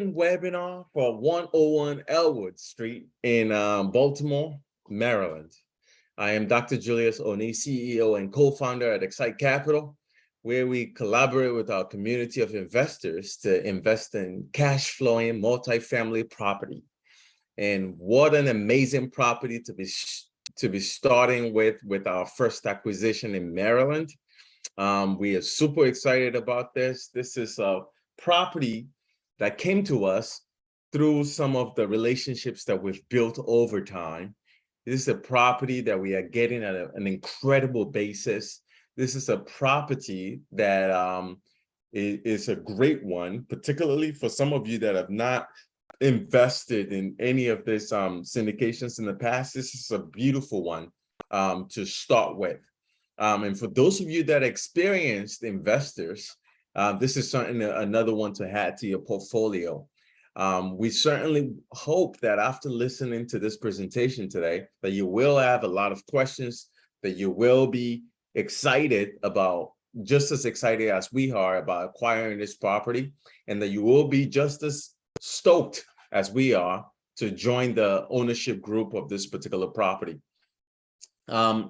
webinar for 101 Ellwood Street in Baltimore, Maryland. I am Dr. Julius Oni, CEO and co-founder at XSITE Capital, where we collaborate with our community of investors to invest in cash flowing multifamily property. And what an amazing property to be starting with our first acquisition in Maryland. We are super excited about this. This is a property that came to us through some of the relationships that we've built over time. This is a property that we are getting at an incredible basis. This is a property that is a great one, particularly for some of you that have not invested in any of this syndications in the past. This is a beautiful one to start with. And for those of you that are experienced investors, this is certainly another one to add to your portfolio. We certainly hope that after listening to this presentation today, that you will have a lot of questions, that you will be excited about, just as excited as we are about acquiring this property, and that you will be just as stoked as we are to join the ownership group of this particular property.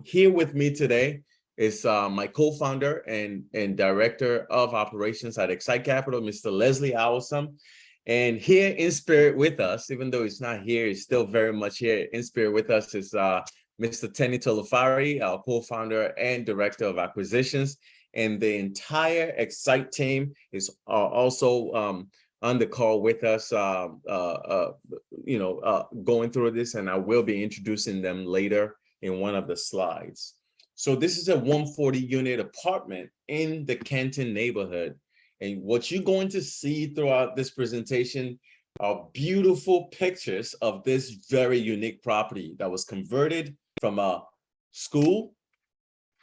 Here with me today is my co-founder and director of operations at XSITE Capital, Mr. Leslie Awesome. And here in spirit with us, even though he's not here, he's still very much here in spirit with us, is Mr. Tenny Tolofari, our co-founder and director of acquisitions. And the entire XSITE team is also on the call with us, going through this, and I will be introducing them later in one of the slides. So this is a 140 unit apartment in the Canton neighborhood. And what you're going to see throughout this presentation are beautiful pictures of this very unique property that was converted from a school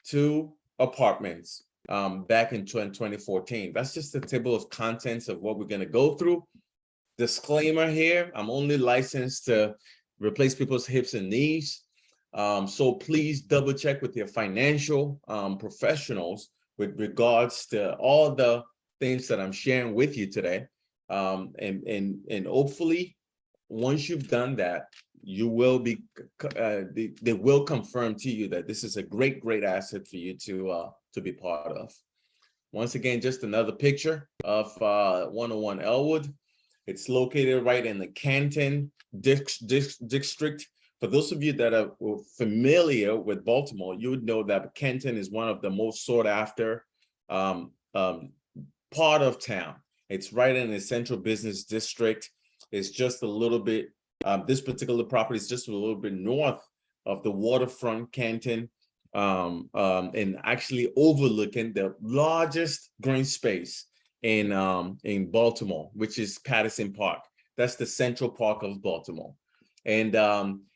to apartments back in 2014. That's just the table of contents of what we're going to go through. Disclaimer here, I'm only licensed to replace people's hips and knees. So please double check with your financial professionals with regards to all the things that I'm sharing with you today. And hopefully, once you've done that, you will be, they will confirm to you that this is a great asset for you to be part of. Once again, just another picture of 101 Ellwood. It's located right in the Canton district. For those of you that are familiar with Baltimore, you would know that Canton is one of the most sought after part of town. It's right in the central business district. It's just a little bit, this particular property is just a little bit north of the waterfront Canton, and actually overlooking the largest green space in Baltimore, which is Patterson Park. That's the central park of Baltimore. And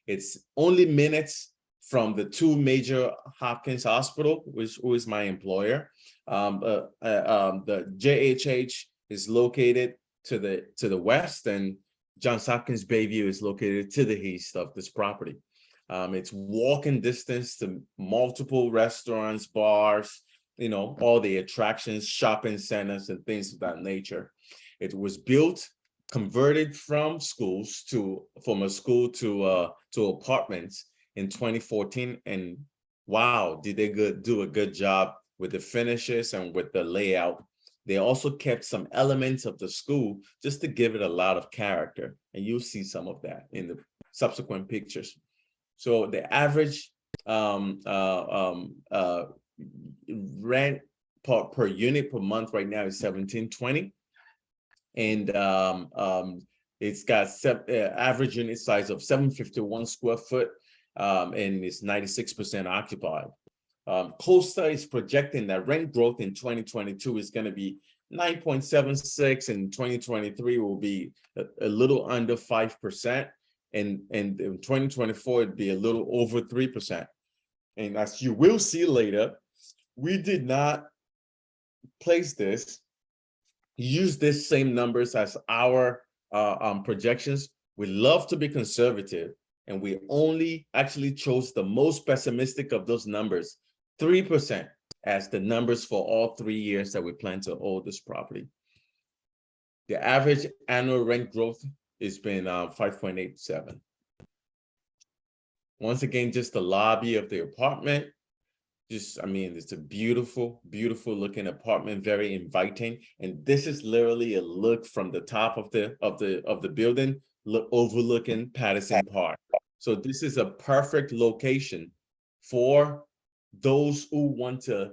it's only minutes from the two major Hopkins hospital, who is my employer. The JHH is located to the west, and Johns Hopkins Bayview is located to the east of this property. It's walking distance to multiple restaurants, bars, all the attractions, shopping centers, and things of that nature. It was built, converted from a school to apartments in 2014, and wow, did they do a good job with the finishes and with the layout. They also kept some elements of the school just to give it a lot of character, and you'll see some of that in the subsequent pictures. So the average rent per unit per month right now is $1,720. And it's got average unit size of 751 square foot, and it's 96% occupied. Costa is projecting that rent growth in 2022 is going to be 9.76, and 2023 will be a little under 5%, and in 2024 it'd be a little over 3%. And as you will see later, we did not use this same numbers as our projections. We love to be conservative, and we only actually chose the most pessimistic of those numbers, 3%, as the numbers for all 3 years that we plan to hold this property. The average annual rent growth has been 5.87. Once again, just the lobby of the apartment. I mean, it's a beautiful, beautiful looking apartment, very inviting. And this is literally a look from the top of the building, overlooking Patterson Park. So this is a perfect location for those who want to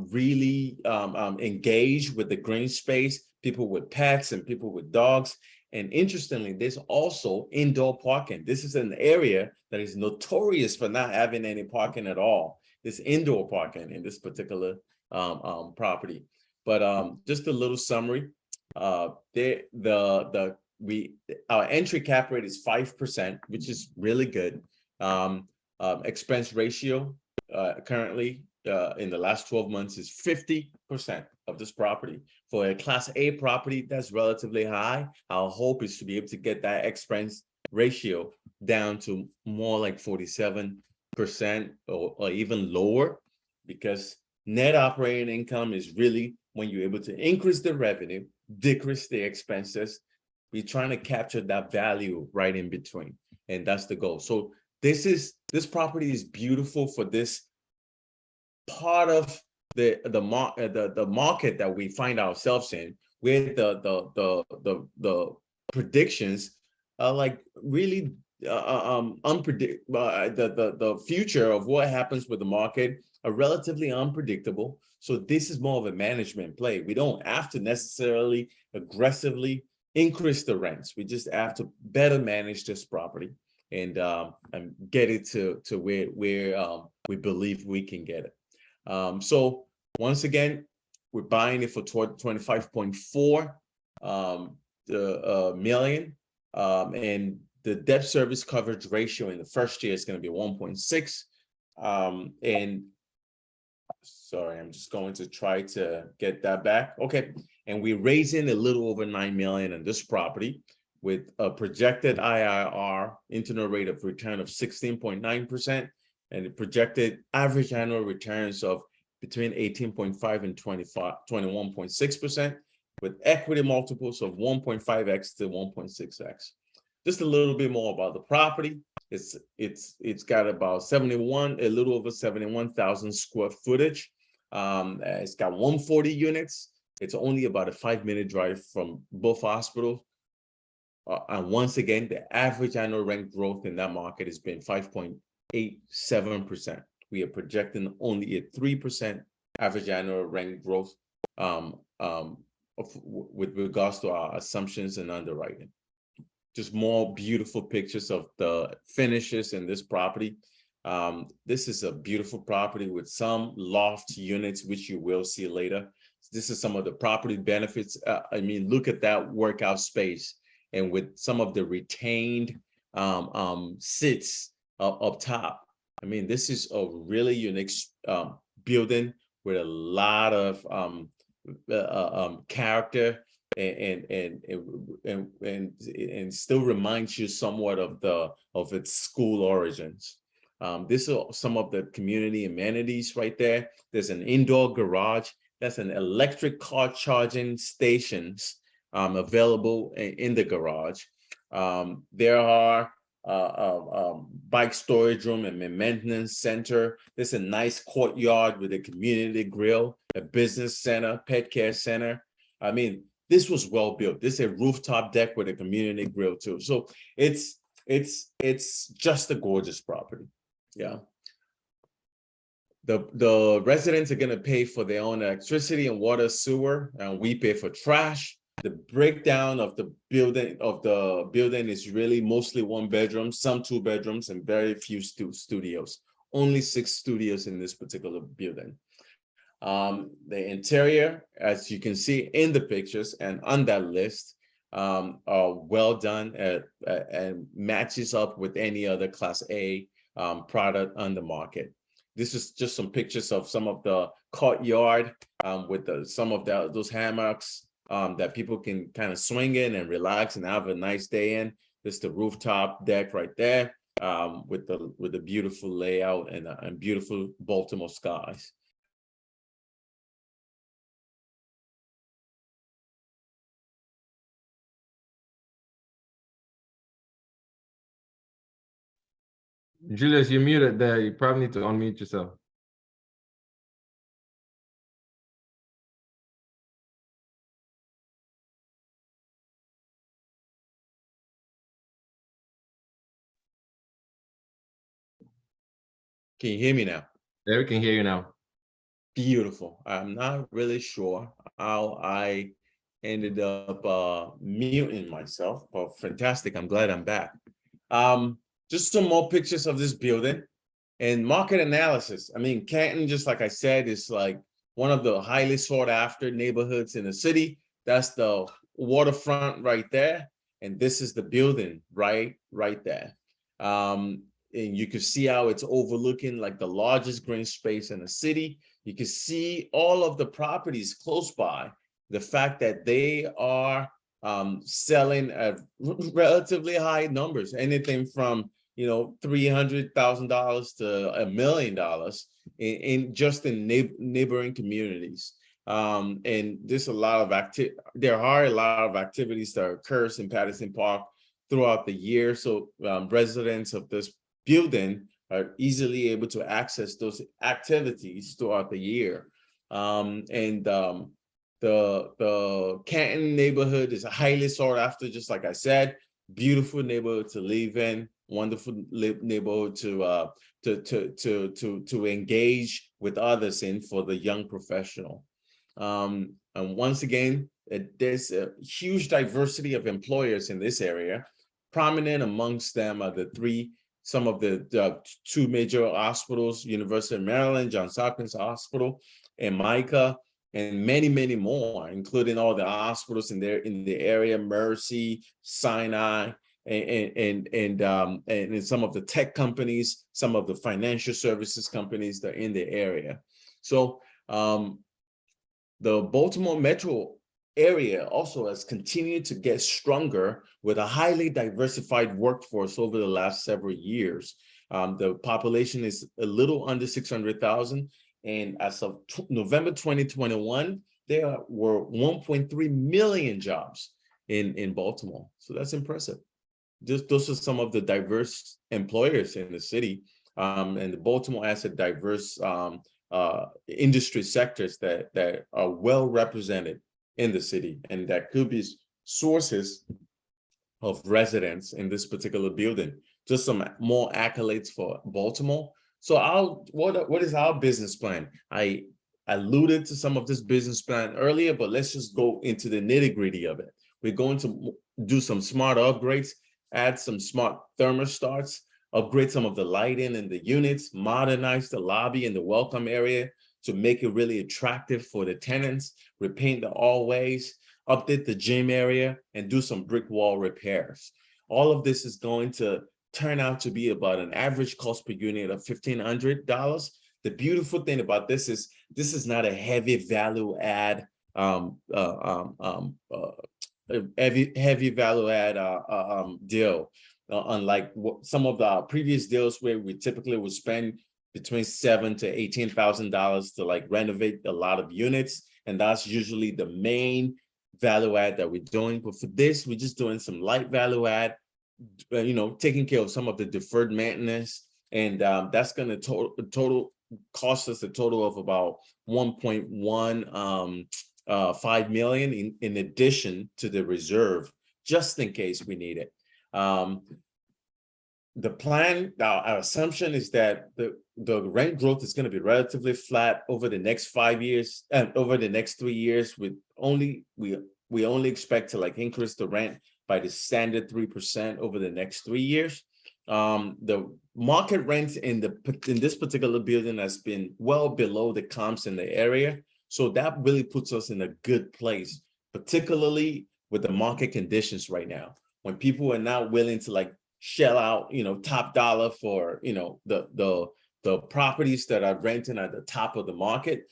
really engage with the green space, people with pets and people with dogs. And interestingly, there's also indoor parking. This is an area that is notorious for not having any parking at all. There's indoor parking in this particular property. But just a little summary. Our entry cap rate is 5%, which is really good. Expense ratio currently in the last 12 months is 50% of this property. For a Class A property, that's relatively high. Our hope is to be able to get that expense ratio down to more like 47% or even lower, because net operating income is really when you're able to increase the revenue, decrease the expenses. We're trying to capture that value right in between, and that's the goal. So this property is beautiful for this part of the market that we find ourselves in, where the predictions are like really unpredictable. The future of what happens with the market are relatively unpredictable. So this is more of a management play. We don't have to necessarily aggressively increase the rents. We just have to better manage this property and get it to where we believe we can get it. So once again, we're buying it for 25.4 million, and the debt service coverage ratio in the first year is going to be 1.6. And sorry, I'm just going to try to get that back. Okay, and we're raising a little over 9 million in this property with a projected IRR, internal rate of return of 16.9%, and the projected average annual returns of between 18.5 and 21.6%, with equity multiples of 1.5x to 1.6x. Just a little bit more about the property. It's got about a little over 71,000 square footage. It's got 140 units. It's only about a 5-minute drive from both hospitals. And once again, the average annual rent growth in that market has been 5.87%. We are projecting only a 3% average annual rent growth with regards to our assumptions and underwriting. Just more beautiful pictures of the finishes in this property. This is a beautiful property with some loft units, which you will see later. This is some of the property benefits. I mean, look at that workout space, and with some of the retained seats up top. I mean, this is a really unique building with a lot of character, and still reminds you somewhat of its school origins. This is some of the community amenities right there. There's an indoor garage. That's an electric car charging stations available in the garage. There are bike storage room and maintenance center. There's a nice courtyard with a community grill, a business center, pet care center. I mean, this was well built. This is a rooftop deck with a community grill too. So it's just a gorgeous property. Yeah. The residents are going to pay for their own electricity and water, sewer, and we pay for trash. The breakdown of the building is really mostly 1 bedroom, some 2 bedrooms, and very few studios. Only 6 studios in this particular building. The interior, as you can see in the pictures and on that list, are well done and matches up with any other Class A product on the market. This is just some pictures of some of the courtyard with some of those hammocks that people can kind of swing in and relax and have a nice day in. This is the rooftop deck right there with the beautiful layout and beautiful Baltimore skies. Julius, you're muted there. You probably need to unmute yourself. Can you hear me now? There, we can hear you now. Beautiful. I'm not really sure how I ended up muting myself, but fantastic. I'm glad I'm back. Just some more pictures of this building and market analysis. I mean, Canton, just like I said, is like one of the highly sought after neighborhoods in the city. That's the waterfront right there. And this is the building right there. And you can see how it's overlooking like the largest green space in the city. You can see all of the properties close by. The fact that they are selling at relatively high numbers, anything from $300,000 to $1 million in just in neighboring communities. And there's a lot of there are a lot of activities that occurs in Patterson Park throughout the year. So residents of this building are easily able to access those activities throughout the year. The Canton neighborhood is highly sought after, just like I said. Beautiful neighborhood to live in, wonderful neighborhood to engage with others in for the young professional. And once again, there's a huge diversity of employers in this area. Prominent amongst them are some of the two major hospitals, University of Maryland, Johns Hopkins Hospital, and MICA, and many, many more, including all the hospitals in the area, Mercy, Sinai, and some of the tech companies, some of the financial services companies that are in the area. So the Baltimore metro area also has continued to get stronger with a highly diversified workforce over the last several years. The population is a little under 600,000. And as of November 2021, there were 1.3 million jobs in Baltimore. So that's impressive. Those are some of the diverse employers in the city. And the Baltimore has a diverse industry sectors that are well represented in the city, and that could be sources of residents in this particular building. Just some more accolades for Baltimore. So what is our business plan? I alluded to some of this business plan earlier, but let's just go into the nitty-gritty of it. We're going to do some smart upgrades, add some smart thermostats, upgrade some of the lighting in the units, modernize the lobby and the welcome area to make it really attractive for the tenants, repaint the hallways, update the gym area, and do some brick wall repairs. All of this is going to turn out to be about an average cost per unit of $1,500. The beautiful thing about this is not a heavy value add, heavy value add deal. Unlike some of the previous deals where we typically would spend between $7,000 to $18,000 to like renovate a lot of units, and that's usually the main value add that we're doing. But for this, we're just doing some light value add, taking care of some of the deferred maintenance, and that's going to total cost us a total of about 1.15 million in addition to the reserve, just in case we need it. The plan, our assumption is that the rent growth is going to be relatively flat over the next 5 years, and over the next 3 years. We only expect to like increase the rent by the standard 3% over the next 3 years. The market rent in this particular building has been well below the comps in the area, so that really puts us in a good place, particularly with the market conditions right now, when people are not willing to like shell out, top dollar for, the properties that are renting at the top of the market.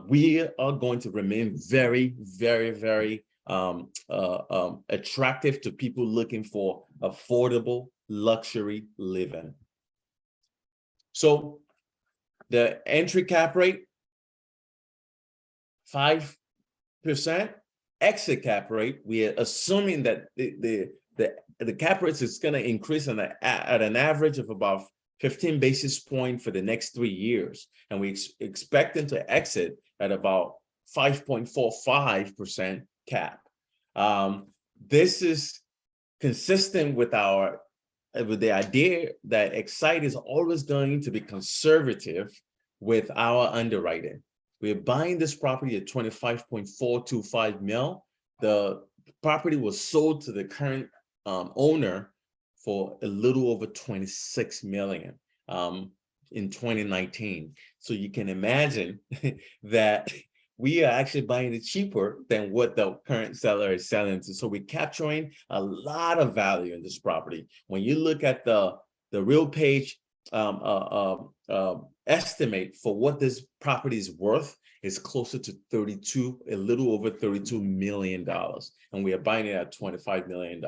We are going to remain very, very, very attractive to people looking for affordable luxury living. So the entry cap rate, 5%. Exit cap rate, we are assuming that the cap rates is going to increase at an average of about 15 basis points for the next 3 years. And we expect them to exit at about 5.45% cap. This is consistent with the idea that XSITE is always going to be conservative with our underwriting. We're buying this property at 25.425 mil. The property was sold to the current owner for a little over 26 million in 2019. So you can imagine that we are actually buying it cheaper than what the current seller is selling to. So we're capturing a lot of value in this property. When you look at the real page estimate for what this property is worth, is closer to a little over $32 million. And we are buying it at $25 million.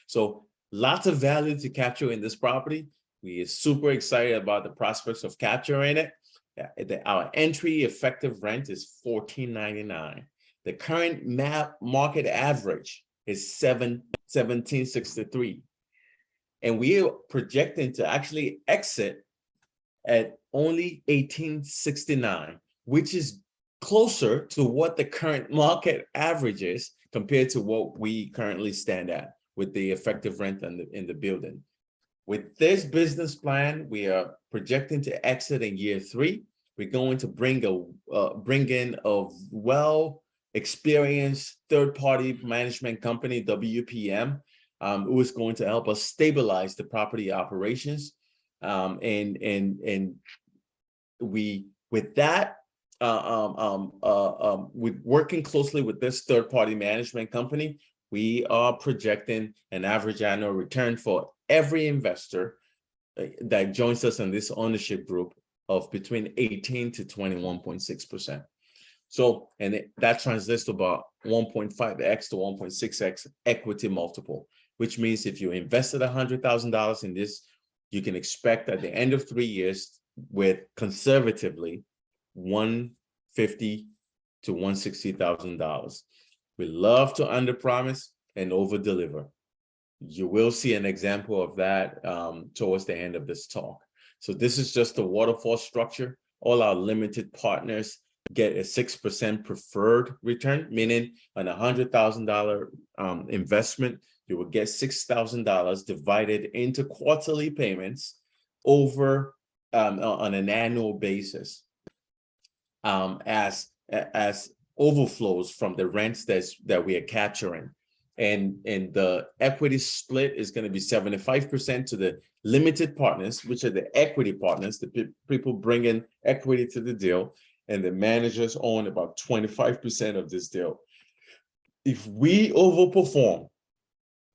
So lots of value to capture in this property. We are super excited about the prospects of capturing it. Our entry effective rent is $14.99. The current market average is $17.63. And we are projecting to actually exit at only $18.69, which is closer to what the current market average is compared to what we currently stand at with the effective rent in the building. With this business plan, we are projecting to exit in year 3. We're going to bring in a well-experienced third-party management company, WPM, who is going to help us stabilize the property operations. With working closely with this third-party management company, we are projecting an average annual return for every investor that joins us in this ownership group of between 18 to 21.6%. So, that translates to about 1.5x to 1.6x equity multiple, which means if you invested $100,000 in this, you can expect at the end of 3 years with conservatively $150,000 to $160,000. We love to underpromise and overdeliver. You will see an example of that towards the end of this talk. So this is just a waterfall structure. All our limited partners get a 6% preferred return, meaning on a $100,000 investment, you will get $6,000 divided into quarterly payments over on an annual basis as overflows from the rents that we are capturing. And the equity split is going to be 75% to the limited partners, which are the equity partners, the people bringing equity to the deal, and the managers own about 25% of this deal. If we overperform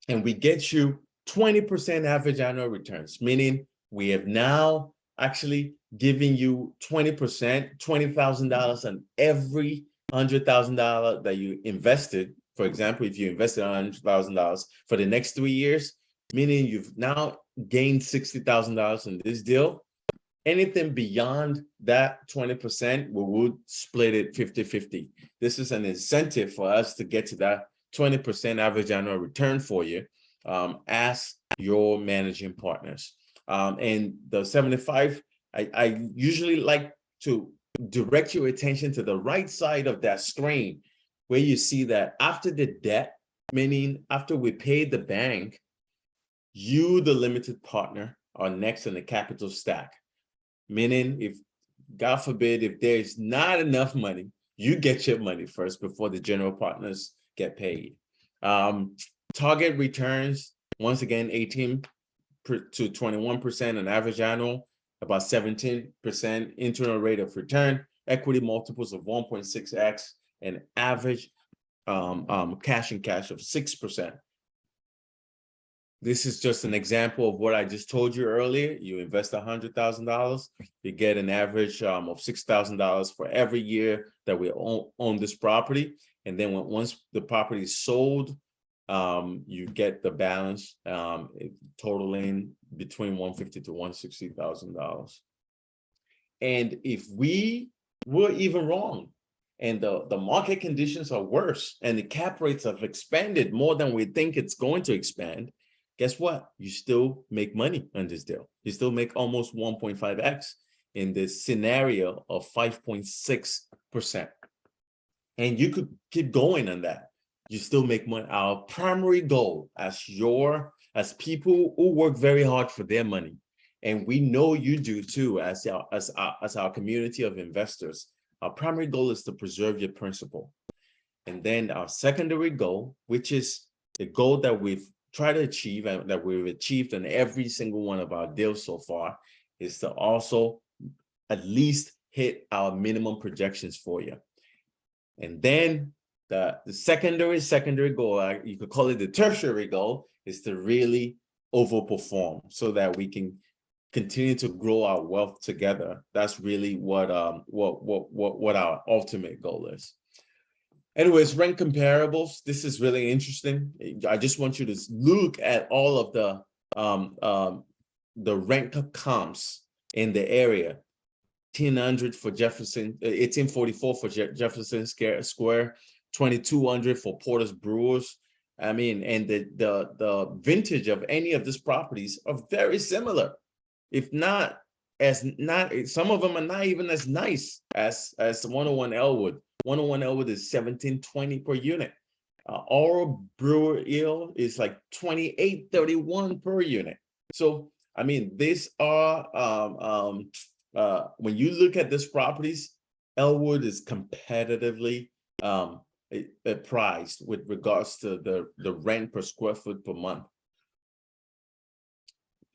and we get you 20% average annual returns, meaning we have now actually given you 20%, $20,000 on every $100,000 that you invested. For example, if you invested $100,000 for the next 3 years, meaning you've now gained $60,000 in this deal, anything beyond that 20%, we would split it 50-50. This is an incentive for us to get to that 20% average annual return for you as your managing partners. And the 75, I usually like to direct your attention to the right side of that screen, where you see that after the debt, meaning after we paid the bank, you, the limited partner, are next in the capital stack. Meaning, if God forbid, if there's not enough money, you get your money first before the general partners get paid. Target returns, once again, 18 to 21% on average annual, about 17% internal rate of return, equity multiples of 1.6x, and average cash and cash of 6%. This is just an example of what I just told you earlier. You invest $100,000, you get an average of $6,000 for every year that we own this property. And then once the property is sold, you get the balance totaling between $150,000 to $160,000. And if we were even wrong, and the market conditions are worse, and the cap rates have expanded more than we think it's going to expand, guess what? You still make money on this deal. You still make almost 1.5x in this scenario of 5.6%. And you could keep going on that. You still make money. Our primary goal as people who work very hard for their money, and we know you do too, as our community of investors, our primary goal is to preserve your principal. And then our secondary goal, which is the goal that we've tried to achieve and that we've achieved in every single one of our deals so far, is to also at least hit our minimum projections for you. And then the secondary goal, you could call it the tertiary goal, is to really overperform so that we can continue to grow our wealth together. That's really what our ultimate goal is. Anyways, rent comparables. This is really interesting. I just want you to look at all of the rent comps in the area. 1800 for Jefferson, 1844 for Jefferson Square, 2200 for Porter's Brewers. I mean, and the vintage of any of these properties are very similar, if not some of them are not even as nice as 101 Ellwood. 101 Ellwood is 1720 per unit. Oral Brewer Ale is like 2831 per unit. So I mean, these are when you look at these properties, Ellwood is competitively priced with regards to the rent per square foot per month.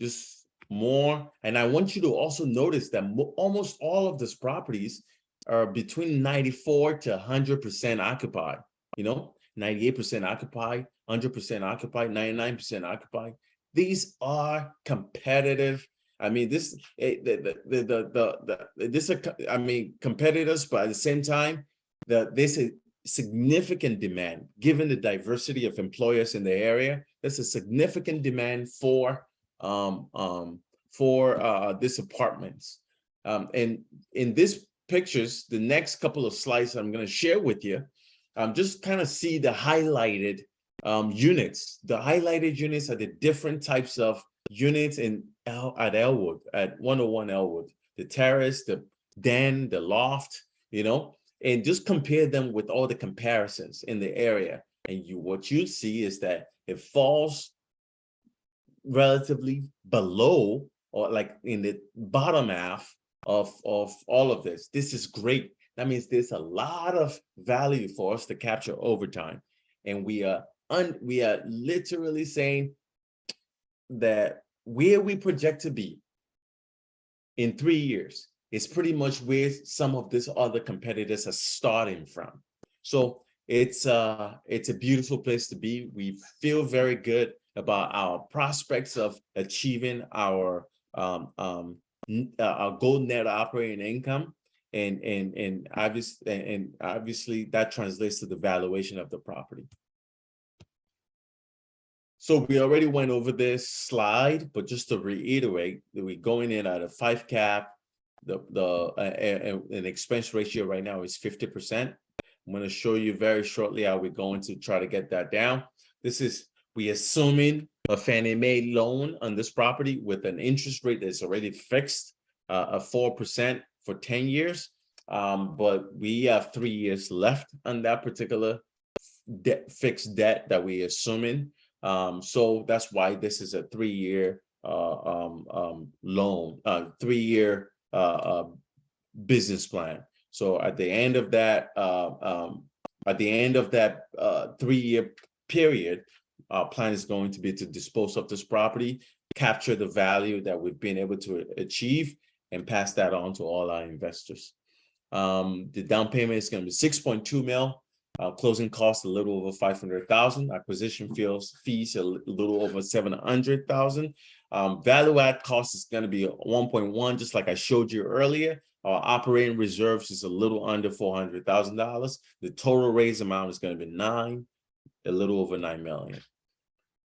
Just more, and I want you to also notice that almost all of these properties are between 94 to 100% occupied. 98% occupied, 100% occupied, 99% occupied. These are competitive. I mean, competitors, but at the same time, there's a significant demand given the diversity of employers in the area. There's a significant demand for these apartments. And in these pictures, the next couple of slides I'm going to share with you, just kind of see the highlighted units. The highlighted units are the different types of units at Ellwood, at 101 Ellwood, the terrace, the den, the loft, and just compare them with all the comparisons in the area. And what you see is that it falls relatively below, or like in the bottom half of all of this. This is great. That means there's a lot of value for us to capture over time. And we are literally saying that where we project to be in 3 years is pretty much where some of these other competitors are starting from. So it's a beautiful place to be. We feel very good about our prospects of achieving our goal net operating income, and obviously that translates to the valuation of the property. So we already went over this slide, but just to reiterate, we're going in at a 5 cap. An expense ratio right now is 50%. I'm going to show you very shortly how we're going to try to get that down. We assuming a Fannie Mae loan on this property with an interest rate that's already fixed, a 4% for 10 years. But we have 3 years left on that particular fixed debt that we're assuming. So that's why this is a 3-year loan, 3-year business plan. So at the end of that 3-year period, our plan is going to be to dispose of this property, capture the value that we've been able to achieve, and pass that on to all our investors. The down payment is going to be 6.2 mil. Closing costs a little over 500,000. Acquisition fees a little over 700,000. Value add cost is going to be 1.1, just like I showed you earlier. Our operating reserves is a little under $400,000. The total raise amount is going to be a little over 9 million.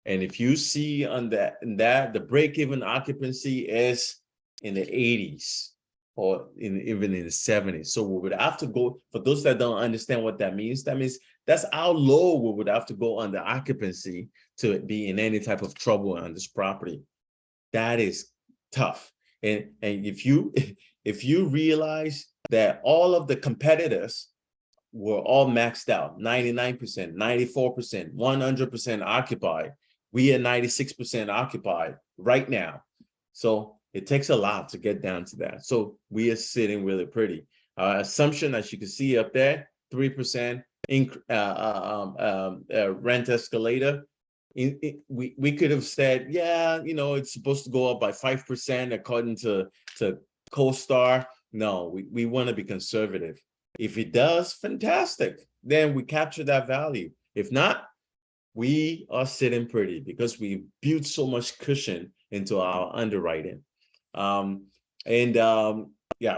And if you see on that the break-even occupancy is in the 80s. Or even in the 70s. So we would have to go, for those that don't understand what that means That's how low we would have to go on the occupancy to be in any type of trouble on this property. That is tough. And if you if you realize that all of the competitors were all maxed out, 99%, 94%, 100% occupied. We are 96% occupied right now. So it takes a lot to get down to that. So we are sitting really pretty. Assumption, as you can see up there, 3% rent escalator. We could have said, yeah, you know, it's supposed to go up by 5% according to CoStar. No, we want to be conservative. If it does, fantastic. Then we capture that value. If not, we are sitting pretty because we built so much cushion into our underwriting. Yeah,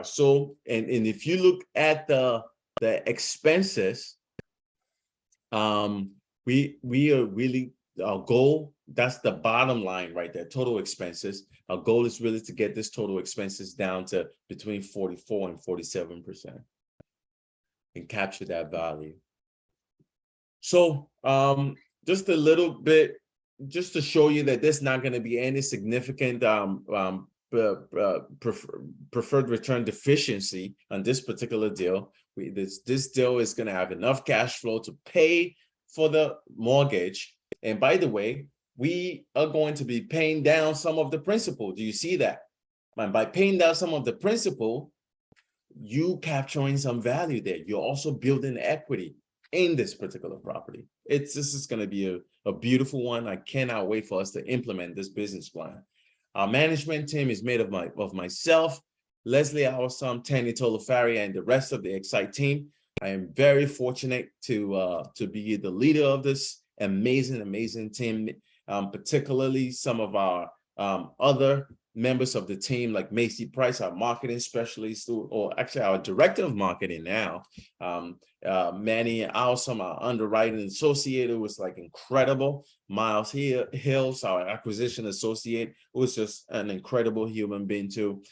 so and if you look at the expenses, we are really, our goal, that's the bottom line right there, total expenses. Our goal is really to get this total expenses down to between 44 and 47% and capture that value. So just a little bit, just to show you that there's not going to be any significant preferred return deficiency on this particular deal. This deal is going to have enough cash flow to pay for the mortgage. And by the way, we are going to be paying down some of the principal. Do you see that? And by paying down some of the principal, you capturing some value there. You're also building equity in this particular property. This is going to be a beautiful one. I cannot wait for us to implement this business plan. Our management team is made of myself, Leslie, our son, Tanny Tolofaria, and the rest of the XSITE team. I am very fortunate to be the leader of this amazing team, particularly some of our other members of the team, like Macy Price, our marketing specialist, or actually our director of marketing now. Manny Awesome, our underwriting associate, was like incredible. Miles Hills, our acquisition associate, was just an incredible human being too.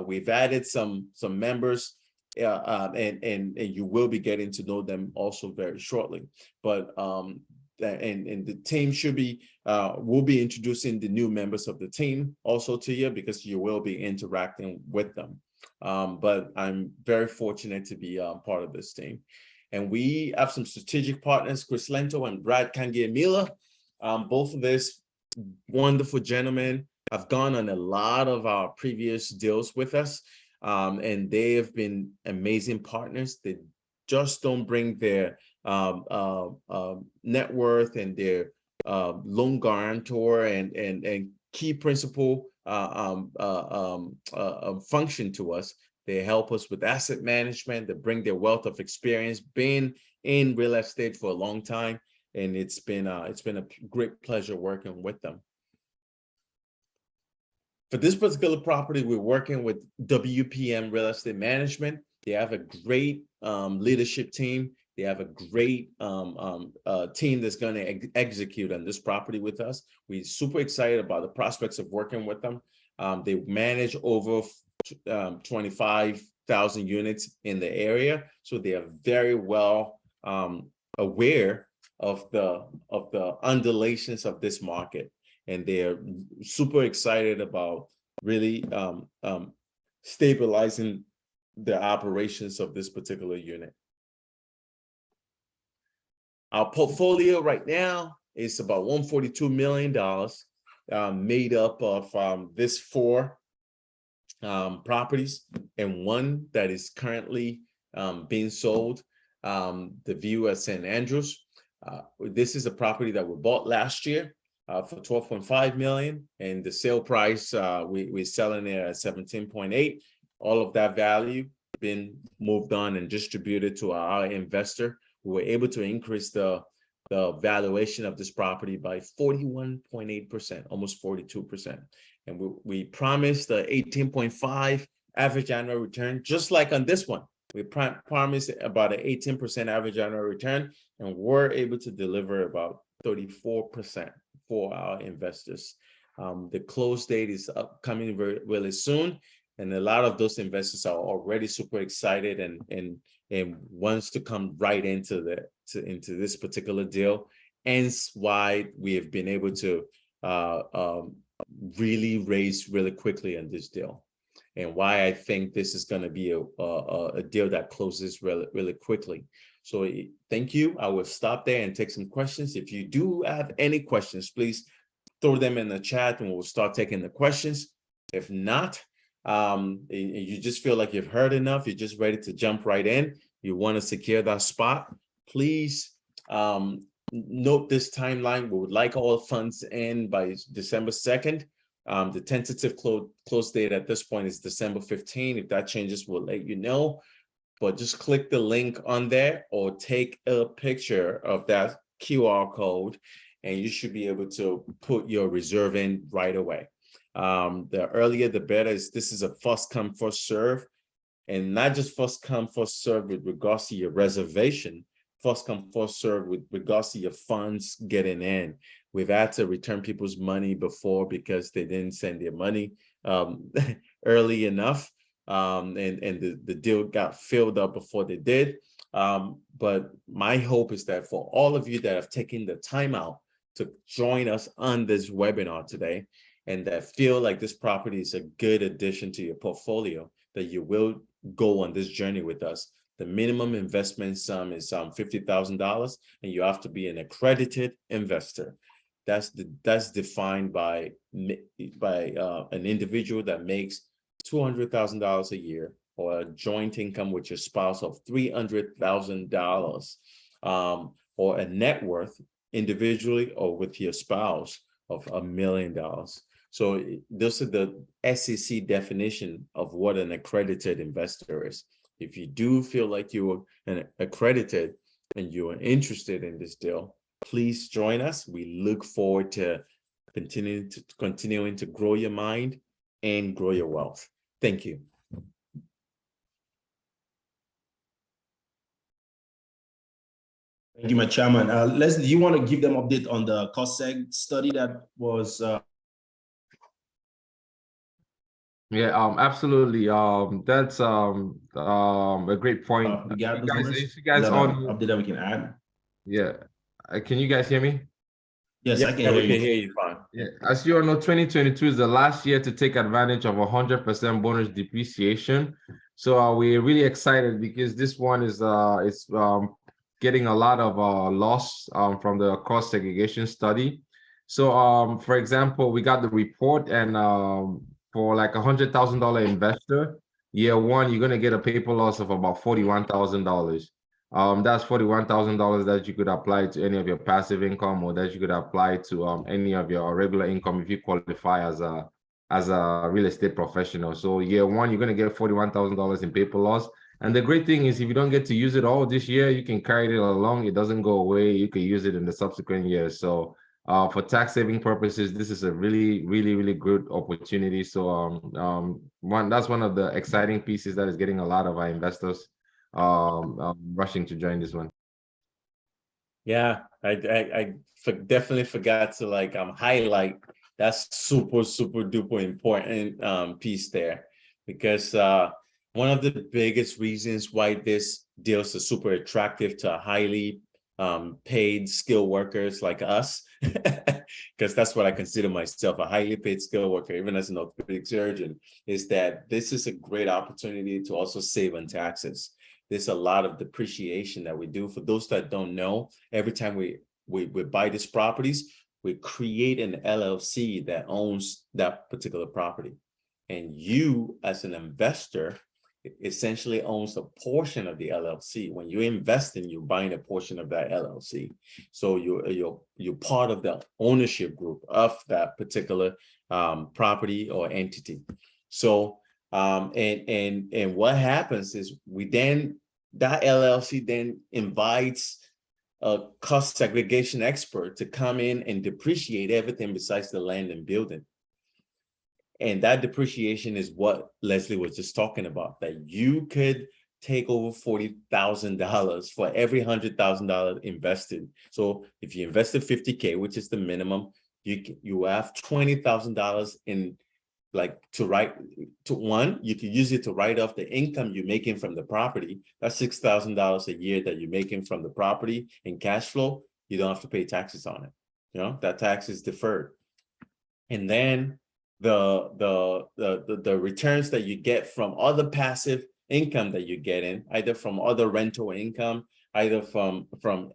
We've added some members, and you will be getting to know them also very shortly. But and the team should be, we'll be introducing the new members of the team also to you, because you will be interacting with them. But I'm very fortunate to be part of this team. And we have some strategic partners, Chris Lento and Brad Kangiamila. Both of these wonderful gentlemen have gone on a lot of our previous deals with us, and they have been amazing partners. They just don't bring their net worth and their loan guarantor and key principal function to us. They help us with asset management. They bring their wealth of experience, being in real estate for a long time, and it's been a great pleasure working with them. For this particular property, we're working with WPM Real Estate Management. They have a great leadership team. They have a great team that's going to execute on this property with us. We're super excited about the prospects of working with them. They manage over 25,000 units in the area, so they are very well aware of the undulations of this market, and they are super excited about really stabilizing the operations of this particular unit. Our portfolio right now is about $142 million, made up of this 4 properties and one that is currently being sold, the View at St. Andrews. This is a property that we bought last year for $12.5 million, and the sale price, we're selling it at 17.8. All of that value been moved on and distributed to our investor. We were able to increase the valuation of this property by 41.8%, almost 42%. And we promised the 18.5 average annual return, just like on this one. We promised about an 18% average annual return, and we're able to deliver about 34% for our investors. The close date is upcoming really soon, And a lot of those investors are already super excited and wants to come right into into this particular deal. Hence why we have been able to really raise really quickly on this deal, and why I think this is going to be a deal that closes really quickly. So thank you. I will stop there and take some questions. If you do have any questions, please throw them in the chat and we'll start taking the questions. If not, you just feel like you've heard enough, you're just ready to jump right in, you want to secure that spot, please note this timeline. We would like all funds in by December 2nd. The tentative close date at this point is December 15. If that changes, we'll let you know. But just click the link on there or take a picture of that QR code, and you should be able to put your reserve in right away. The earlier, the better. This is a first come, first serve, and not just first come, first serve with regards to your reservation, first come, first serve with regards to your funds getting in. We've had to return people's money before because they didn't send their money early enough. And the deal got filled up before they did. But my hope is that for all of you that have taken the time out to join us on this webinar today, and that feel like this property is a good addition to your portfolio, that you will go on this journey with us. The minimum investment sum is $50,000, and you have to be an accredited investor. That's defined by an individual that makes $200,000 a year, or a joint income with your spouse of $300,000, or a net worth individually or with your spouse of $1 million. So those are the SEC definition of what an accredited investor is. If you do feel like you are an accredited and you are interested in this deal, please join us. We look forward to continuing to grow your mind and grow your wealth. Thank you. Thank you, my chairman. Leslie, do you want to give them an update on the cost seg study that was? Yeah, absolutely. That's a great point. If you guys on update that we can add. Yeah, can you guys hear me? Yes, I can hear you. Fine. Yeah, as you all know, 2022 is the last year to take advantage of 100% bonus depreciation. So we're really excited because this one is getting a lot of loss from the cost segregation study. So for example, we got the report, and for like $100,000 investor, year one, you're gonna get a paper loss of about $41,000. That's $41,000 that you could apply to any of your passive income, or that you could apply to any of your regular income if you qualify as a real estate professional. So year one, you're gonna get $41,000 in paper loss. And the great thing is, if you don't get to use it all this year, you can carry it along. It doesn't go away. You can use it in the subsequent years. So for tax saving purposes, this is a really good opportunity. So that's one of the exciting pieces that is getting a lot of our investors rushing to join this one. Yeah, I definitely forgot to highlight that super duper important piece there, because one of the biggest reasons why this deals are super attractive to highly paid skilled workers like us, because that's what I consider myself, a highly paid skilled worker, even as an orthopedic surgeon, is that this is a great opportunity to also save on taxes. There's a lot of depreciation that we do. For those that don't know, every time we buy these properties, we create an LLC that owns that particular property. And you, as an investor, essentially owns a portion of the LLC. When you invest in, you're buying a portion of that LLC. So you're part of the ownership group of that particular property or entity. So and what happens is that LLC then invites a cost segregation expert to come in and depreciate everything besides the land and building. And that depreciation is what Leslie was just talking about, that you could take over $40,000 for every $100,000 invested. So if you invested $50K, which is the minimum, you have $20,000 in like you can use it to write off the income you're making from the property. That's $6,000 a year that you're making from the property in cash flow. You don't have to pay taxes on it. You know, that tax is deferred. And then the returns that you get from other passive income that you get in, either from other rental income, either from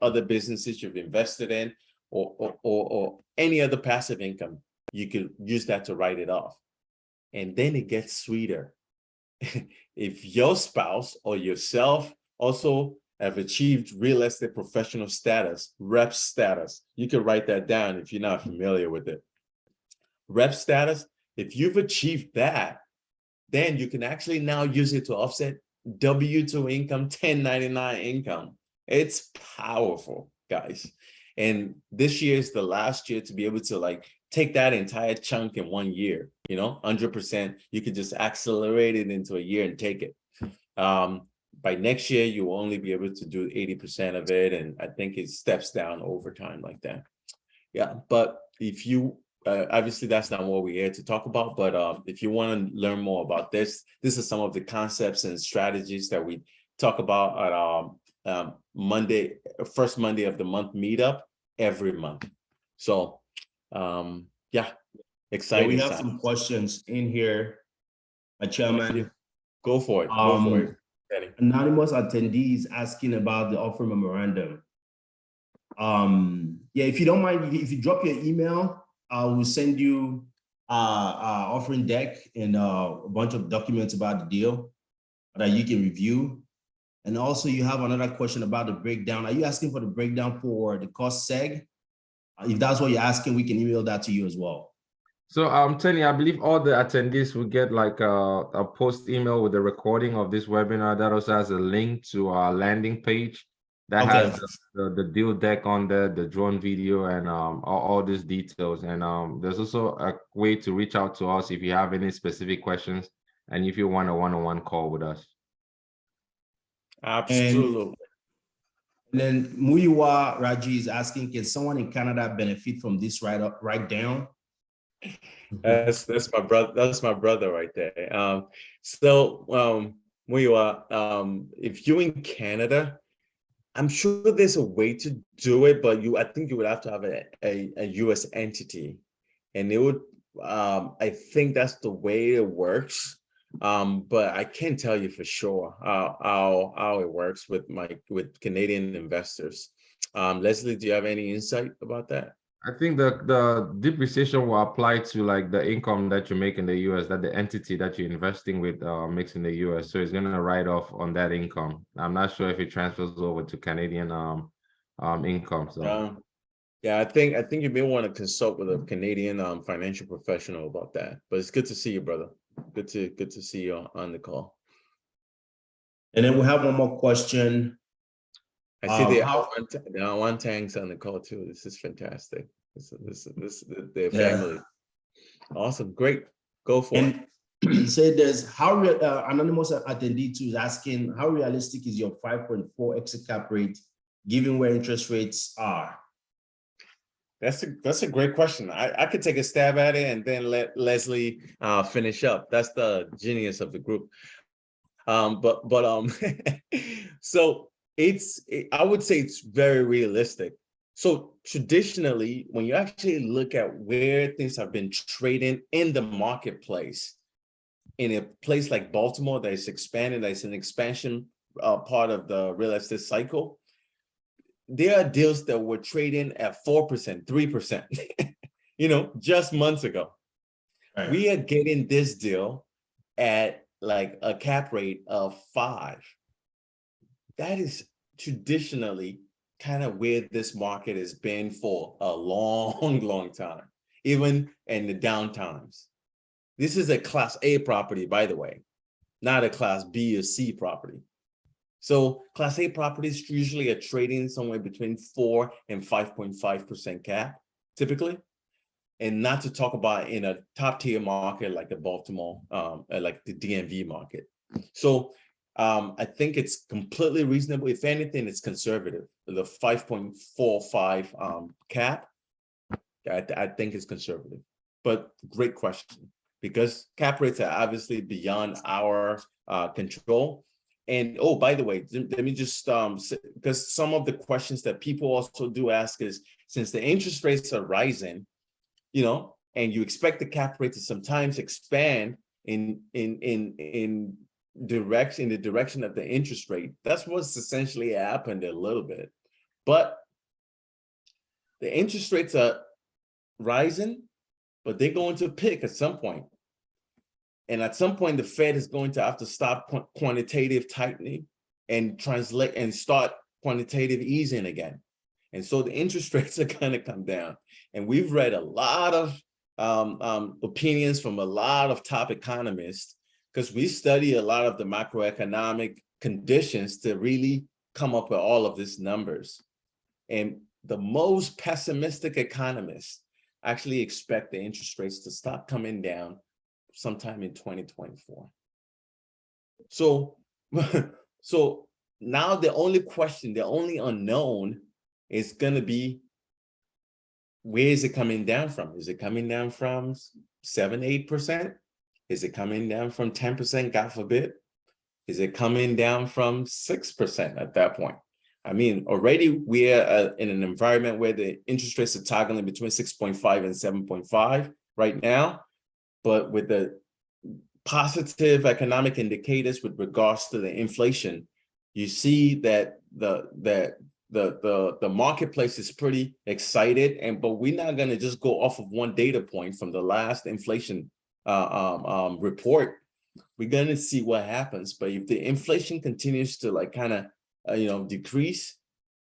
other businesses you've invested in, or any other passive income, you could use that to write it off. And then it gets sweeter. If your spouse or yourself also have achieved real estate professional status, rep status, you can write that down if you're not familiar with it. Rep status, if you've achieved that, then you can actually now use it to offset W-2 income, 1099 income. It's powerful, guys. And this year is the last year to be able to like take that entire chunk in 1 year, you know, 100%. You could just accelerate it into a year and take it. By next year, you will only be able to do 80% of it. And I think it steps down over time like that. Yeah, but if you, obviously that's not what we're here to talk about, but if you want to learn more about this is some of the concepts and strategies that we talk about at Monday, first Monday of the month meetup every month. So yeah, exciting. We have some questions in here, Chairman. Go for it. Go for it. Anonymous attendees asking about the offer memorandum. Yeah, if you don't mind, if you drop your email, I will send you offering deck and a bunch of documents about the deal that you can review. And also you have another question about the breakdown. Are you asking for the breakdown for the cost seg? If that's what you're asking, we can email that to you as well. So Tony, I believe all the attendees will get like a post email with the recording of this webinar that also has a link to our landing page that has the deal deck on there, the drone video, and all these details. And there's also a way to reach out to us if you have any specific questions and if you want a one-on-one call with us. Absolutely. And then Muyiwa Raji is asking, can someone in Canada benefit from this write down? That's my brother. That's my brother right there. Muyiwa, if you're in Canada, I'm sure there's a way to do it, but I think you would have to have a US entity, and it would I think that's the way it works. But I can't tell you for sure how it works with Canadian investors. Leslie, do you have any insight about that? I think the depreciation will apply to like the income that you make in the US, that the entity that you're investing with makes in the US. So it's gonna write off on that income. I'm not sure if it transfers over to Canadian income. So yeah, I think you may want to consult with a Canadian financial professional about that. But it's good to see you, brother. Good to see you on the call. And then we have one more question. I see the Awan Tang's on the call too. This is fantastic. This their family. Awesome, great. Go for it. Say there's anonymous attendee too is asking, how realistic is your 5.4 exit cap rate given where interest rates are? That's a great question. I could take a stab at it and then let Leslie finish up. That's the genius of the group. So I would say it's very realistic. So traditionally, when you actually look at where things have been trading in the marketplace, in a place like Baltimore that is expanding, that is an expansion part of the real estate cycle, there are deals that were trading at 4%, 3%, you know, just months ago. Right. We are getting this deal at like a cap rate of 5. That is traditionally kind of where this market has been for a long time, even in the down times. This is a Class A property, by the way, not a Class B or C property. So Class A properties usually are trading somewhere between 4 and 5.5% cap, typically. And not to talk about in a top tier market like the Baltimore, like the DMV market. So I think it's completely reasonable. If anything, it's conservative. The 5.45 cap, I think is conservative. But great question. because cap rates are obviously beyond our control. And oh, by the way, let me just because some of the questions that people also do ask is, since the interest rates are rising, you know, and you expect the cap rate to sometimes expand in the direction of the interest rate. That's what's essentially happened a little bit. But the interest rates are rising, but they're going to peak at some point. And at some point, the Fed is going to have to stop quantitative tightening and start quantitative easing again. And so the interest rates are going to come down. And we've read a lot of opinions from a lot of top economists, because we study a lot of the macroeconomic conditions to really come up with all of these numbers. And the most pessimistic economists actually expect the interest rates to stop coming down sometime in 2024. So now the only question, the only unknown is going to be, where is it coming down from? Is it coming down from 7-8%? Is it coming down from 10%, God forbid? Is it coming down from 6% at that point? I mean, already we're in an environment where the interest rates are toggling between 6.5 and 7.5 right now. But with the positive economic indicators with regards to the inflation, you see that the marketplace is pretty excited. But we're not going to just go off of one data point from the last inflation report. We're going to see what happens. But if the inflation continues to like kind of decrease,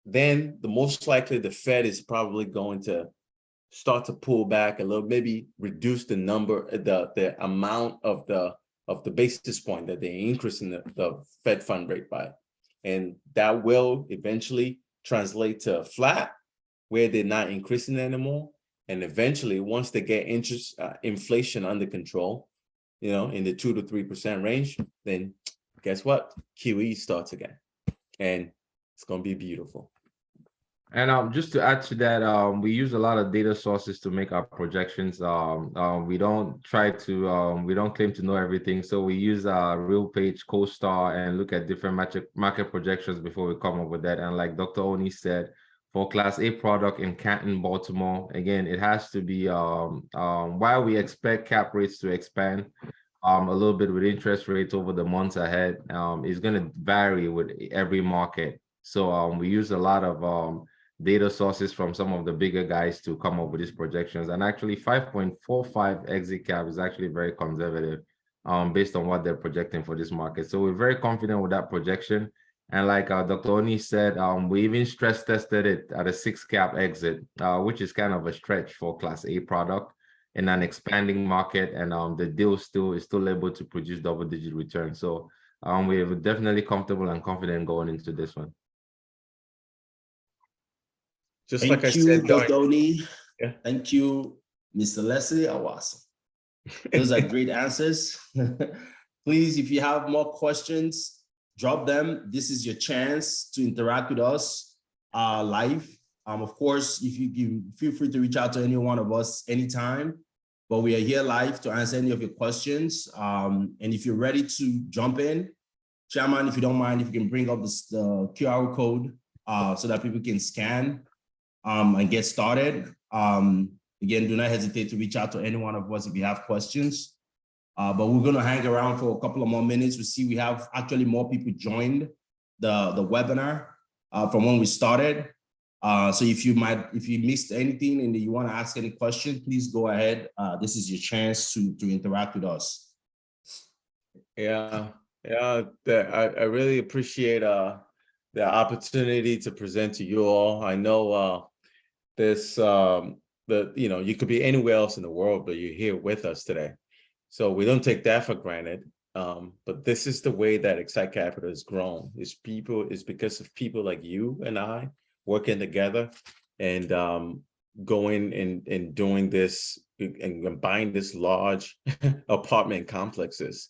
then the most likely the Fed is probably going to start to pull back a little, maybe reduce the number, the amount of the basis point that they increase in the Fed fund rate by. And that will eventually translate to flat, where they're not increasing anymore. And eventually, once they get inflation under control, in the 2 to 3% range, then guess what? QE starts again. And it's going to be beautiful. And just to add to that, we use a lot of data sources to make our projections. We don't claim to know everything. So we use RealPage, CoStar, and look at different market projections before we come up with that. And like Dr. Oni said, for Class A product in Canton, Baltimore, again, it has to be, while we expect cap rates to expand a little bit with interest rates over the months ahead, it's going to vary with every market. So we use a lot of data sources from some of the bigger guys to come up with these projections. And actually 5.45 exit cap is actually very conservative based on what they're projecting for this market. So we're very confident with that projection. And like Dr. Oni said, we even stress tested it at a 6 cap exit, which is kind of a stretch for Class A product in an expanding market. And the deal is still able to produce double-digit returns. So we're definitely comfortable and confident going into this one. Just Thank like I you, said, Dr. Oni. Yeah. Thank you, Mr. Leslie Awasa. Those are great answers. Please, if you have more questions, drop them. This is your chance to interact with us live. Of course, if you feel free to reach out to any one of us anytime, but we are here live to answer any of your questions. And if you're ready to jump in, Chairman, if you don't mind, if you can bring up the QR code so that people can scan and get started. Again, do not hesitate to reach out to any one of us if you have questions. But we're going to hang around for a couple of more minutes. We see we have actually more people joined the webinar from when we started. So if you missed anything and you want to ask any question, please go ahead. This is your chance to interact with us. Yeah, I really appreciate the opportunity to present to you all. I know this you could be anywhere else in the world, but you're here with us today. So we don't take that for granted. But this is the way that XSITE Capital has grown. It's because of people like you and I working together and going and doing this and buying this large apartment complexes.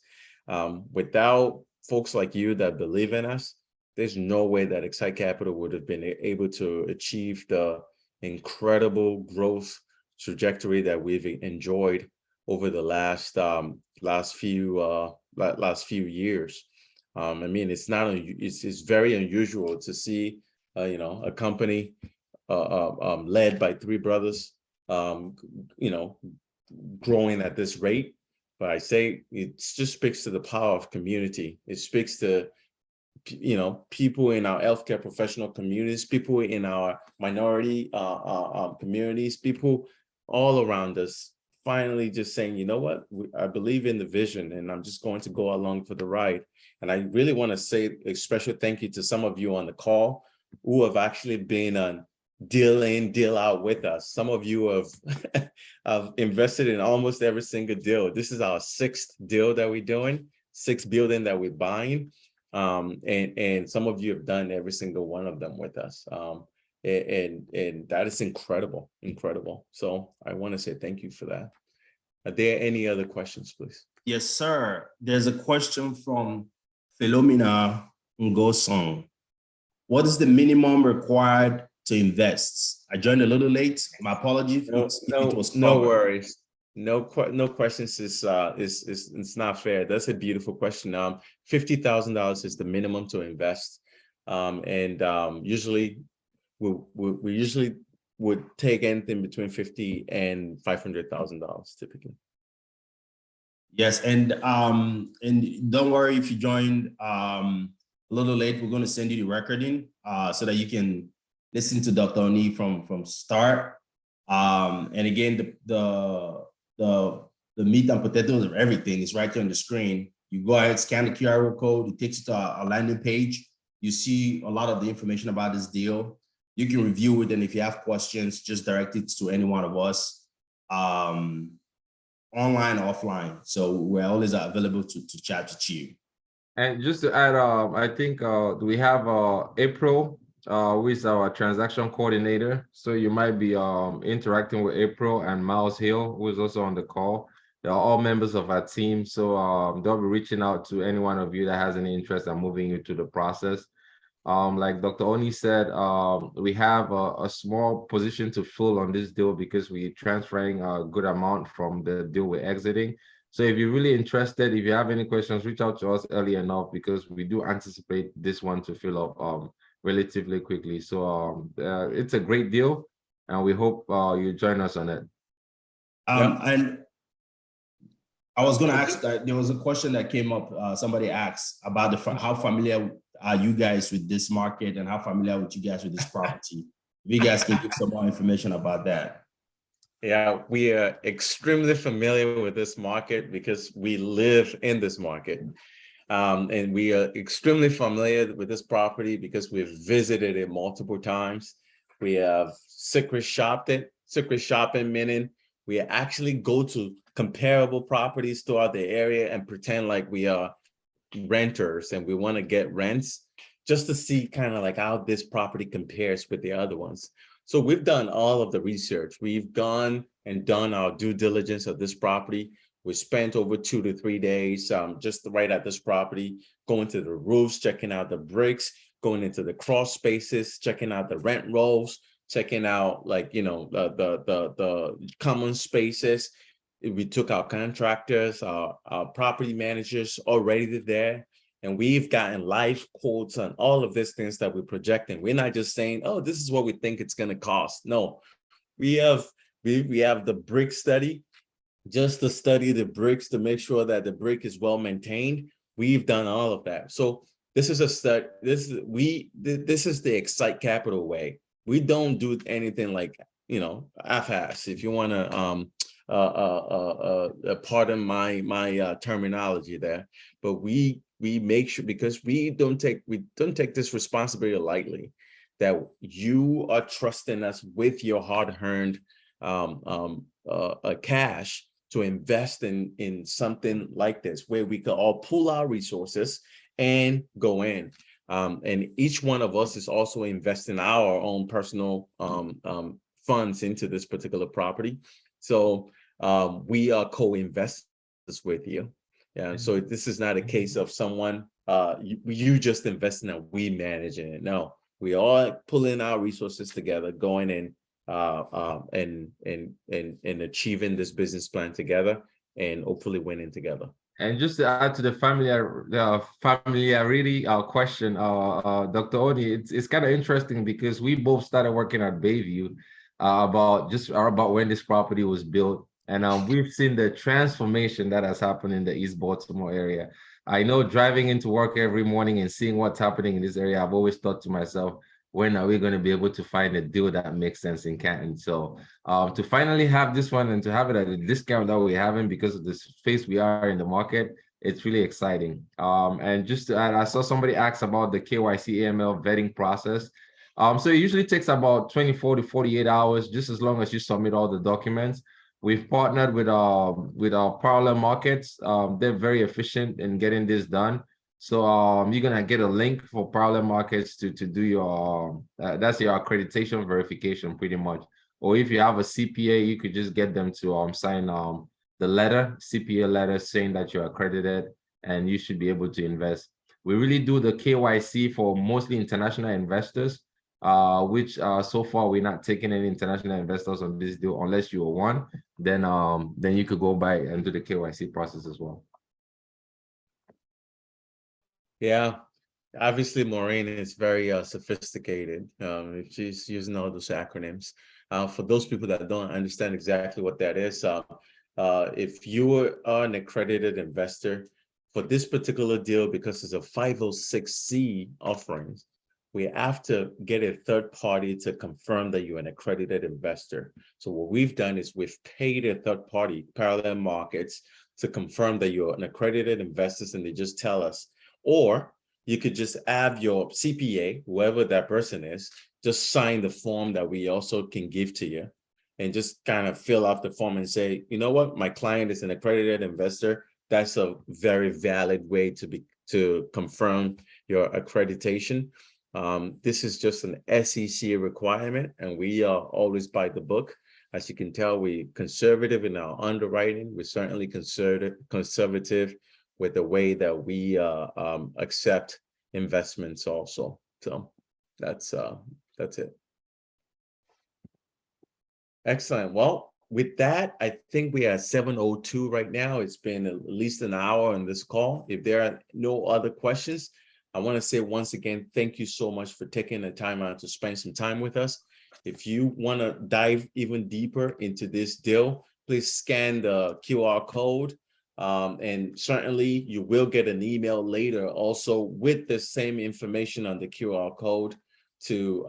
Without folks like you that believe in us, there's no way that XSITE Capital would have been able to achieve the incredible growth trajectory that we've enjoyed over the last few years. I mean, it's very unusual to see a company led by three brothers, growing at this rate. But I say it just speaks to the power of community. It speaks to people in our healthcare professional communities, people in our minority communities, people all around us, finally just saying, you know what, I believe in the vision and I'm just going to go along for the ride. And I really want to say a special thank you to some of you on the call who have actually been on deal in, deal out with us. Some of you have invested in almost every single deal. This is our sixth deal that we're doing, sixth building that we're buying. And some of you have done every single one of them with us. And that is incredible. So I want to say thank you for that. Are there any other questions, please? Yes, sir. There's a question from Philomena Ngosong. What is the minimum required to invest? I joined a little late. My apologies. No worries. No questions is it's not fair. That's a beautiful question. $50,000 is the minimum to invest. Usually we usually would take anything between $50,000 and $500,000 typically. Yes, and don't worry if you joined a little late. We're going to send you the recording so that you can listen to Dr. Oni from start. And again, the meat and potatoes of everything is right there on the screen. You go ahead, scan the QR code. It takes you to our landing page. You see a lot of the information about this deal. You can review it, and if you have questions, just direct it to any one of us, online or offline. So we're always available to chat with you. And just to add, I think we have April, who is our transaction coordinator. So you might be interacting with April and Miles Hill, who is also on the call. They're all members of our team. So they'll be reaching out to any one of you that has any interest in moving you through the process. Like Dr. Oni said, we have a small position to fill on this deal because we're transferring a good amount from the deal we're exiting. So if you're really interested, if you have any questions, reach out to us early enough because we do anticipate this one to fill up relatively quickly. So it's a great deal, and we hope you join us on it. And I was going to ask that there was a question that came up. Somebody asked about how familiar are you guys with this market and how familiar with you guys with this property? If you guys can give some more information about that. Yeah, we are extremely familiar with this market because we live in this market. And we are extremely familiar with this property because we've visited it multiple times. We have secret shopped it. Secret shopping meaning we actually go to comparable properties throughout the area and pretend like we are renters and we want to get rents just to see kind of like how this property compares with the other ones. So we've done all of the research. We've gone and done our due diligence of this property. We spent over 2 to 3 days just right at this property, going to the roofs, checking out the bricks, going into the crawl spaces, checking out the rent rolls, checking out the common spaces. We took our contractors, our property managers already there, and we've gotten live quotes on all of these things that we're projecting. We're not just saying, oh, this is what we think it's going to cost. No, we have the brick study, just to study the bricks to make sure that the brick is well maintained. We've done all of that. So this is a study. This is the XSITE Capital way. We don't do anything like half-ass. If you want to pardon my terminology there, but we make sure, because we don't take this responsibility lightly, that you are trusting us with your hard-earned cash to invest in something like this, where we could all pool our resources and go in. And each one of us is also investing our own personal funds into this particular property. So we are co-investors with you. Yeah. So this is not a case of someone you just investing and we managing it. No, we are pulling our resources together, going in and achieving this business plan together. and hopefully winning together. And just to add to the familiarity question, Dr. Oni, it's kind of interesting because we both started working at Bayview about when this property was built, and we've seen the transformation that has happened in the East Baltimore area. I know driving into work every morning and seeing what's happening in this area, I've always thought to myself, when are we going to be able to find a deal that makes sense in Canton? So to finally have this one and to have it at a discount that we're having because of the space we are in the market, it's really exciting. And just to add, I saw somebody ask about the KYC AML vetting process. So it usually takes about 24 to 48 hours, just as long as you submit all the documents. We've partnered with our parallel markets. They're very efficient in getting this done. So you're gonna get a link for parallel markets to do your that's your accreditation verification pretty much. Or if you have a CPA, you could just get them to sign the letter, CPA letter saying that you're accredited and you should be able to invest. We really do the KYC for mostly international investors, which so far we're not taking any international investors on this deal unless you are one. Then you could go by and do the KYC process as well. Yeah, obviously Maureen is very sophisticated. She's using all those acronyms. For those people that don't understand exactly what that is, if you are an accredited investor for this particular deal, because it's a 506C offering, we have to get a third party to confirm that you're an accredited investor. So what we've done is we've paid a third party, parallel markets, to confirm that you're an accredited investor, and they just tell us. Or you could just have your CPA, whoever that person is, just sign the form that we also can give to you, and just kind of fill out the form and say, you know what, my client is an accredited investor. That's a very valid way to confirm your accreditation. This is just an SEC requirement, and we are always by the book. As you can tell, we're conservative in our underwriting. We're certainly conservative with the way that we accept investments also. So that's it. Excellent. Well, with that, I think we are 7:02 right now. It's been at least an hour on this call. If there are no other questions, I want to say once again, thank you so much for taking the time out to spend some time with us. If you want to dive even deeper into this deal, please scan the QR code. And certainly you will get an email later also with the same information on the QR code to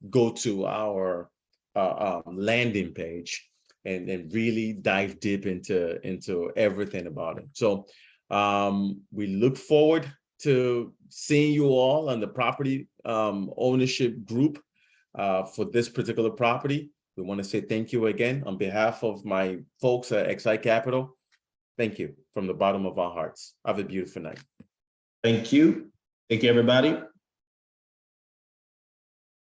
go to our landing page and really dive deep into everything about it. So we look forward to seeing you all on the property ownership group for this particular property. We want to say thank you again on behalf of my folks at XSITE Capital. Thank you from the bottom of our hearts. Have a beautiful night. Thank you. Thank you, everybody.